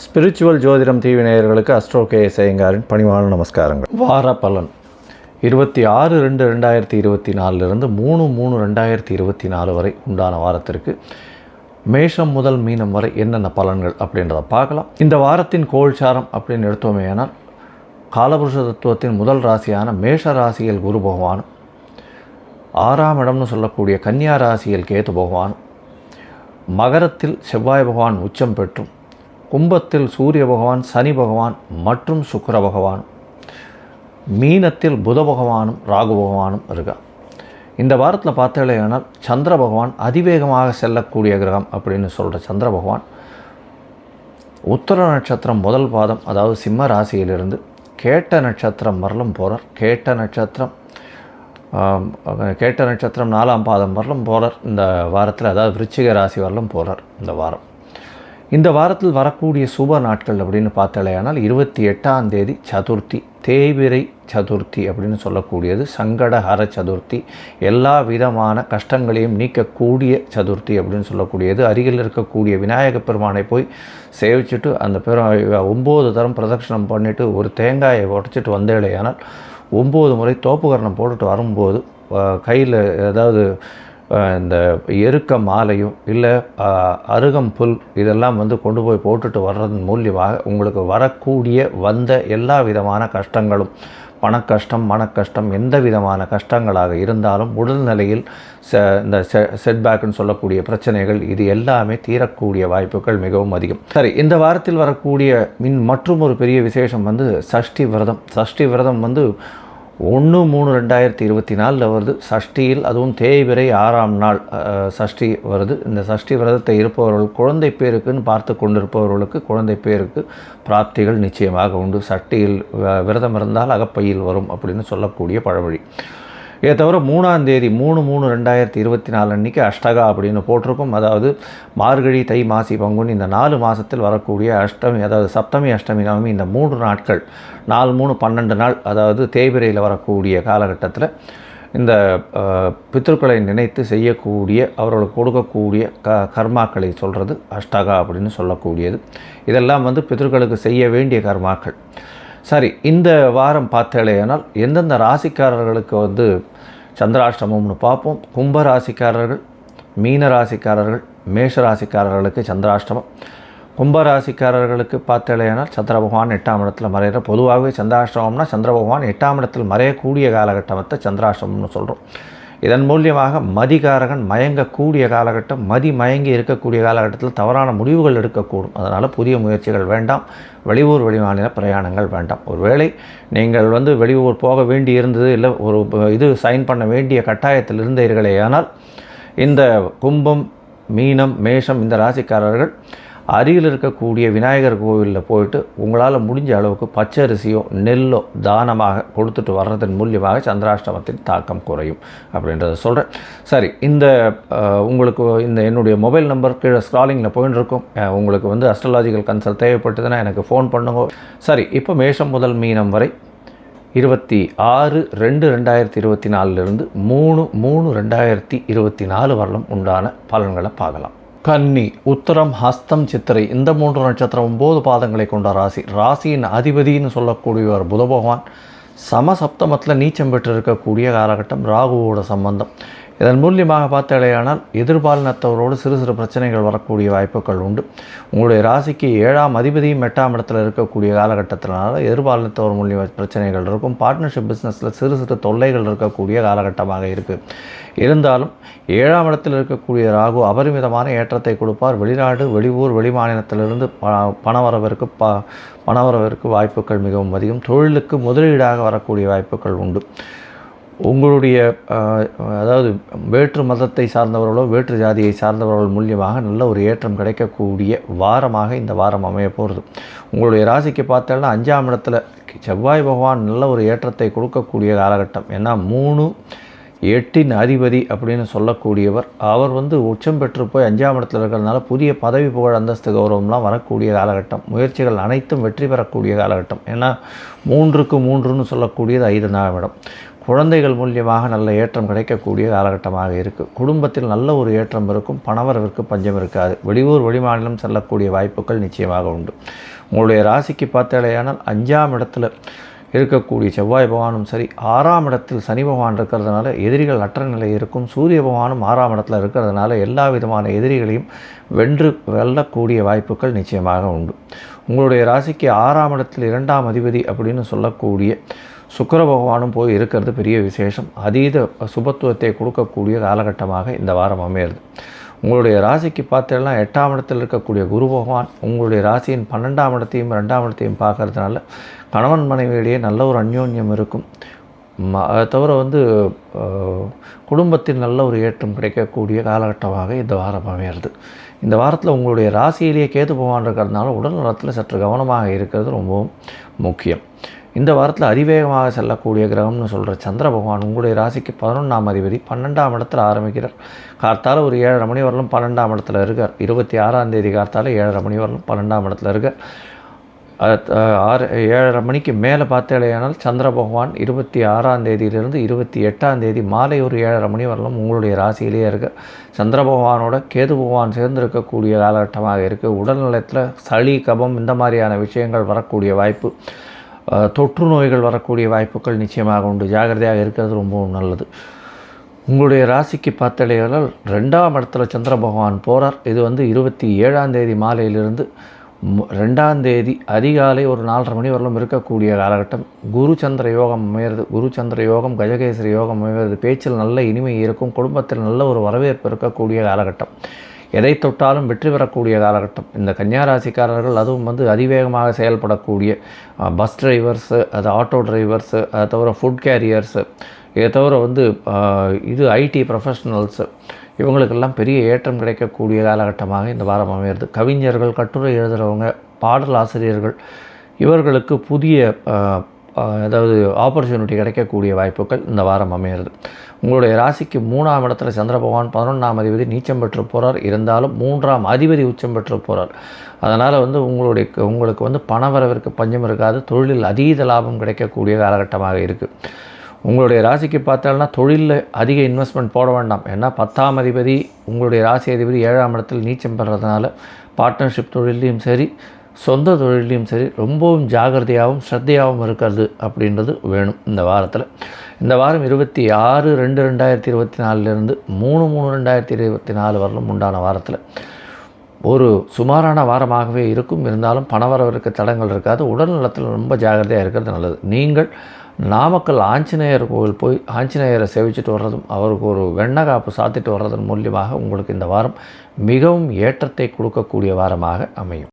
Spiritual ஜோதிடம் TV நேயர்களுக்கு astro KS ஐயங்காரின் பணிவான நமஸ்காரங்கள். வார பலன் 26/2/2024 3/3/2024 வரை உண்டான வாரத்திற்கு மேஷம் முதல் மீனம் வரை என்னென்ன பலன்கள் அப்படின்றத பார்க்கலாம். இந்த வாரத்தின் கோல்சாரம் அப்படின்னு எடுத்தோமேயானால் காலபுருஷ தத்துவத்தின் முதல் ராசியான மேஷ ராசியில் குரு பகவானும், 6ஆம் இடம்னு சொல்லக்கூடிய கன்னியா ராசியில் கேது பகவானும், மகரத்தில் செவ்வாய் பகவான் உச்சம் பெற்றும், கும்பத்தில் சூரிய பகவான், சனி பகவான் மற்றும் சுக்கிர பகவானும், மீனத்தில் புத பகவானும் ராகு பகவானும் இருக்கா. இந்த வாரத்தில் பார்த்தேனால் சந்திர பகவான் அதிவேகமாக செல்லக்கூடிய கிரகம் அப்படின்னு சொல்கிற சந்திர பகவான் உத்தர நட்சத்திரம் முதல் பாதம், அதாவது சிம்ம ராசியிலிருந்து கேட்ட நட்சத்திரம் வரலும் போகிறார். கேட்ட நட்சத்திரம் 4ஆம் பாதம் வரலும் போகிறார் இந்த வாரத்தில், அதாவது விருச்சிக ராசி வரலும் போகிறார் இந்த வாரம். இந்த வாரத்தில் வரக்கூடிய சுப நாட்கள் அப்படின்னு பார்த்தாலேயானால் 28ஆம் தேதி சதுர்த்தி, தேய்பிறை சதுர்த்தி அப்படின்னு சொல்லக்கூடியது, சங்கடஹர சதுர்த்தி, எல்லா விதமான கஷ்டங்களையும் நீக்கக்கூடிய சதுர்த்தி அப்படின்னு சொல்லக்கூடியது. அருகில் இருக்கக்கூடிய விநாயக பெருமானை போய் சேவிச்சுட்டு அந்த 9 தரம் பிரதட்சணம் பண்ணிவிட்டு ஒரு தேங்காயை உடைச்சிட்டு வந்தேலையானால் 9 முறை தோப்புகரணம் போட்டுட்டு வரும்போது கையில் ஏதாவது இந்த எருக்க மாலையும் இல்லை அருகம்புல் இதெல்லாம் கொண்டு போய் போட்டுட்டு வர்றதன் மூலியமாக உங்களுக்கு வரக்கூடிய வந்த எல்லா விதமான கஷ்டங்களும், பணக்கஷ்டம், மனக்கஷ்டம், எந்த விதமான கஷ்டங்களாக இருந்தாலும் உடல்நிலையில் இந்த செட்பேக்குன்னு சொல்லக்கூடிய பிரச்சனைகள் இது எல்லாமே தீரக்கூடிய வாய்ப்புகள் மிகவும் அதிகம். சரி, இந்த வாரத்தில் வரக்கூடிய மற்றும் ஒரு பெரிய விசேஷம் சஷ்டி விரதம். சஷ்டி விரதம் 1/3/2024 வருது. சஷ்டியில் அதுவும் தேய்பிறை 6ஆம் நாள் சஷ்டி வருது. இந்த சஷ்டி விரதத்தை இருப்பவர்கள் குழந்தை பேருக்குன்னு பார்த்து கொண்டிருப்பவர்களுக்கு குழந்தை பேருக்கு பிராப்திகள் நிச்சயமாக உண்டு. சஷ்டியில் விரதம் இருந்தால் அகப்பையில் வரும் அப்படின்னு சொல்லக்கூடிய பழமொழி. இதை தவிர 3ஆம் தேதி 3/3/2024 அன்றைக்கி அஷ்டகா அப்படின்னு போட்டிருக்கும். அதாவது மார்கழி, தை, மாசி, பங்குனி இந்த 4 மாதத்தில் வரக்கூடிய அஷ்டமி, அதாவது சப்தமி, அஷ்டமி, நவமி இந்த 3 நாட்கள் 4 3 12 நாள், அதாவது தேய்பிரையில் வரக்கூடிய காலகட்டத்தில் இந்த பித்ருக்களை நினைத்து செய்யக்கூடிய, அவர்களுக்கு கொடுக்கக்கூடிய கர்மாக்களை சொல்கிறது அஷ்டகா அப்படின்னு சொல்லக்கூடியது. இதெல்லாம் பித்ருக்களுக்கு செய்ய வேண்டிய கர்மாக்கள். சரி, இந்த வாரம் பார்த்தேனால் எந்தெந்த ராசிக்காரர்களுக்கு சந்திராஷ்டமம்னு பார்ப்போம். கும்ப ராசிக்காரர்கள், மீன ராசிக்காரர்கள், மேஷ ராசிக்காரர்களுக்கு சந்திராஷ்டமம். கும்பராசிக்காரர்களுக்கு பார்த்தேனால் சந்திர பகவான் 8ஆம் இடத்துல மறைகிற, பொதுவாகவே சந்திராஷ்டமம்னா சந்திர பகவான் 8ஆம் இடத்தில் மறையக்கூடிய காலகட்டத்தை சந்திராஷ்டமம்னு சொல்கிறோம். இதன் மூலியமாக மதிகாரகன் மயங்கக்கூடிய காலகட்டம், மதி மயங்கி இருக்கக்கூடிய காலகட்டத்தில் தவறான முடிவுகள் எடுக்கக்கூடும். அதனால் புதிய முயற்சிகள் வேண்டாம். வெளியூர் வெளிமாநில பிரயாணங்கள் வேண்டாம். ஒருவேளை நீங்கள் வெளியூர் போக வேண்டி இருந்தது, இல்லை ஒரு சைன் பண்ண வேண்டிய கட்டாயத்தில் இருந்தீர்களே, ஆனால் இந்த கும்பம், மீனம், மேஷம் இந்த ராசிக்காரர்கள் அருகில் இருக்கக்கூடிய விநாயகர் கோவிலில் போயிட்டு உங்களால் முடிஞ்ச அளவுக்கு பச்சரிசியோ நெல்லோ தானமாக கொடுத்துட்டு வர்றதன் மூலியமாக சந்திராஷ்டமத்தின் தாக்கம் குறையும் அப்படின்றத சொல்கிறேன். சரி, இந்த உங்களுக்கு இந்த என்னுடைய மொபைல் நம்பர் கீழே ஸ்க்ராலிங்கில் போயின்னு இருக்கும். உங்களுக்கு அஸ்ட்ராலாஜிக்கல் கன்சல்ட் தேவைப்பட்டதுன்னா எனக்கு ஃபோன் பண்ணுங்க. சரி, இப்போ மேஷம் முதல் மீனம் வரை 26/2/2024 3/3/2024 வரலும் உண்டான பலன்களை பார்க்கலாம். கன்னி, உத்தரம், ஹஸ்தம், சித்திரை இந்த 3 நட்சத்திரம் 9 பாதங்களை கொண்ட ராசி. ராசியின் அதிபதினு சொல்லக்கூடியவர் புத பகவான் சமசப்தமத்தில் நீச்சம் பெற்று இருக்கக்கூடிய காலகட்டம், ராகுவோட சம்பந்தம். இதன் மூலியமாக பார்த்தாலேயானால் எதிர்பாலினத்தவரோடு சிறு சிறு பிரச்சனைகள் வரக்கூடிய வாய்ப்புகள் உண்டு. உங்களுடைய ராசிக்கு 7ஆம் அதிபதியும் 8ஆம் இடத்துல இருக்கக்கூடிய காலகட்டத்தினால எதிர்பாலினத்தவர் மூலியமாக பிரச்சனைகள் இருக்கும். பார்ட்னர்ஷிப் பிஸ்னஸில் சிறு சிறு தொல்லைகள் இருக்கக்கூடிய காலகட்டமாக இருக்குது. இருந்தாலும் 7ஆம் இடத்தில் இருக்கக்கூடிய ராகு அபரிமிதமான ஏற்றத்தை கொடுப்பார். வெளிநாடு, வெளியூர், வெளிமாநிலத்திலிருந்து பணவரவிற்கு வாய்ப்புகள் மிகவும் அதிகம். தொழிலுக்கு முதலீடாக வரக்கூடிய வாய்ப்புகள் உண்டு. உங்களுடைய அதாவது வேற்று மதத்தை சார்ந்தவர்களோ வேற்று ஜாதியை சார்ந்தவர்கள் மூலியமாக நல்ல ஒரு ஏற்றம் கிடைக்கக்கூடிய வாரமாக இந்த வாரம் அமைய போகிறது. உங்களுடைய ராசிக்கு பார்த்தோன்னா 5ஆம் இடத்துல செவ்வாய் பகவான் நல்ல ஒரு ஏற்றத்தை கொடுக்கக்கூடிய காலகட்டம். ஏன்னா 3/8 அதிபதி அப்படின்னு சொல்லக்கூடியவர் அவர் உச்சம் பெற்று போய் 5ஆம் இடத்துல இருக்கிறதுனால புதிய பதவி, புகழ், அந்தஸ்து, கௌரவம்லாம் வரக்கூடிய காலகட்டம். முயற்சிகள் அனைத்தும் வெற்றி பெறக்கூடிய காலகட்டம். ஏன்னா 3க்கு 3ன்னு சொல்லக்கூடியது 5ஆம் இடம். குழந்தைகள் மூலியமாக நல்ல ஏற்றம் கிடைக்கக்கூடிய காலகட்டமாக இருக்குது. குடும்பத்தில் நல்ல ஒரு ஏற்றம் இருக்கும். பணவரவிற்கு பஞ்சம் இருக்காது. வெளியூர் வெளிமாநிலம் செல்லக்கூடிய வாய்ப்புகள் நிச்சயமாக உண்டு. உங்களுடைய ராசிக்கு பார்த்தாலேயானால் 5ஆம் இடத்துல இருக்கக்கூடிய செவ்வாய் பகவானும் சரி, 6ஆம் இடத்தில் சனி பகவான் இருக்கிறதுனால எதிரிகள் அற்ற நிலை இருக்கும். சூரிய பகவானும் 6ஆம் இடத்துல இருக்கிறதுனால எல்லா விதமான எதிரிகளையும் வெல்லக்கூடிய வாய்ப்புகள் நிச்சயமாக உண்டு. உங்களுடைய ராசிக்கு 6ஆம் இடத்தில் 2ஆம் அதிபதி அப்படின்னு சொல்லக்கூடிய சுக்கிர பகவானும் போய் இருக்கிறது பெரிய விசேஷம். அதீத சுபத்துவத்தை கொடுக்கக்கூடிய காலகட்டமாக இந்த வாரம் அமையிறது. உங்களுடைய ராசிக்கு பார்த்தீங்கன்னா 8ஆம் இடத்தில் இருக்கக்கூடிய குரு பகவான் உங்களுடைய ராசியின் 12ஆம் இடத்தையும் 2ஆம் இடத்தையும் பார்க்கறதுனால கணவன் மனைவியிடையே நல்ல ஒரு அந்யோன்யம் இருக்கும். அதை தவிர குடும்பத்தில் நல்ல ஒரு ஏற்றம் கிடைக்கக்கூடிய காலகட்டமாக இந்த வாரம் அமையிறது. இந்த வாரத்தில் உங்களுடைய ராசியிலேயே கேது பகவான் இருக்கிறதுனால உடல் நலத்தில் சற்று கவனமாக இருக்கிறது ரொம்பவும் முக்கியம். இந்த வாரத்தில் அதிவேகமாக செல்லக்கூடிய கிரகம்னு சொல்கிற சந்திர பகவான் உங்களுடைய ராசிக்கு 11ஆம் அதிபதி 12ஆம் இடத்துல ஆரம்பிக்கிறார். கார்த்தால ஒரு 7:30 மணி வரலும் 12ஆம் இடத்துல இருக்கார். 26ஆம் தேதி கார்த்தால 7:30 மணி வரலும் 12ஆம் இடத்துல இருக்கார். 7:30 மணிக்கு மேலே பார்த்தேனால் சந்திர பகவான் 26ஆம் தேதியிலிருந்து 28ஆம் தேதி மாலை ஒரு 7:30 மணி வரலும் உங்களுடைய ராசியிலேயே இருக்கார். சந்திர பகவானோட கேது பகவான் சேர்ந்திருக்கக்கூடிய காலகட்டமாக இருக்குது. உடல்நலத்தில் சளி கபம் இந்த மாதிரியான விஷயங்கள் வரக்கூடிய வாய்ப்பு, தொற்று நோய்கள் வரக்கூடிய வாய்ப்புகள் நிச்சயமாக உண்டு. ஜாகிரதையாக இருக்கிறது ரொம்பவும் நல்லது. உங்களுடைய ராசிக்கு பார்த்தலையால் 2ஆம் இடத்துல சந்திர பகவான் போகிறார். இது 27ஆம் தேதி மாலையிலிருந்து 2ஆம் தேதி அதிகாலை ஒரு 4:30 மணி வரலும் இருக்கக்கூடிய காலகட்டம். குரு சந்திர யோகம் அமையிறது. குரு சந்திர யோகம் கஜகேசரி யோகம் அமையிறது. பேச்சில் நல்ல இனிமை இருக்கும். குடும்பத்தில் நல்ல ஒரு வரவேற்பு இருக்கக்கூடிய காலகட்டம். எதை தொட்டாலும் வெற்றி பெறக்கூடிய காலகட்டம். இந்த கன்னியா ராசிக்காரர்கள் அதுவும் அதிவேகமாக செயல்படக்கூடிய பஸ் டிரைவர்ஸு, அது ஆட்டோ டிரைவர்ஸு, அதை தவிர ஃபுட் கேரியர்ஸு, இதை தவிர ஐடி ப்ரொஃபஷனல்ஸு, இவங்களுக்கெல்லாம் பெரிய ஏற்றம் கிடைக்கக்கூடிய காலகட்டமாக இந்த வாரம் அமையிறது. கவிஞர்கள், கட்டுரை எழுதுகிறவங்க, பாடல் ஆசிரியர்கள், இவர்களுக்கு புதிய ஆப்பர்ச்சுனிட்டி கிடைக்கக்கூடிய வாய்ப்புகள் இந்த வாரம் அமையிறது. உங்களுடைய ராசிக்கு 3ஆம் இடத்துல சந்திர பகவான் 11ஆம் அதிபதி நீச்சம் பெற்று போகிறார். இருந்தாலும் 3ஆம் அதிபதி உச்சம் பெற்று போகிறார். அதனால் உங்களுக்கு பணவரவிற்கு பஞ்சம் இருக்காது. தொழிலில் அதீத லாபம் கிடைக்கக்கூடிய காலகட்டமாக இருக்குது. உங்களுடைய ராசிக்கு பார்த்தாலும் தொழிலில் அதிக இன்வெஸ்ட்மெண்ட் போட வேண்டாம். ஏன்னா 10ஆம் அதிபதி உங்களுடைய ராசி அதிபதி 7ஆம் இடத்தில் நீச்சம் பெறதுனால பார்ட்னர்ஷிப் தொழிலையும் சரி, சொந்த தொழிலையும் சரி ரொம்பவும் ஜாகிரதையாகவும் ஸ்ரத்தையாகவும் இருக்கிறது அப்படின்றது வேணும். இந்த வாரத்தில் இந்த வாரம் 26/2/2024 3/3/2024 வரலும் உண்டான வாரத்தில் ஒரு சுமாரான வாரமாகவே இருக்கும். இருந்தாலும் பணவரவிற்கு தடங்கள் இருக்காது. உடல் நலத்தில் ரொம்ப ஜாகிரதையாக இருக்கிறது நல்லது. நீங்கள் நாமக்கல் ஆஞ்சநேயர் கோவில் போய் ஆஞ்சநேயரை சேவிச்சுட்டு வர்றதும் அவருக்கு ஒரு வெண்ணகாப்பு சாத்திட்டு வர்றதன் மூலியமாக உங்களுக்கு இந்த வாரம் மிகவும் ஏற்றத்தை கொடுக்கக்கூடிய வாரமாக அமையும்.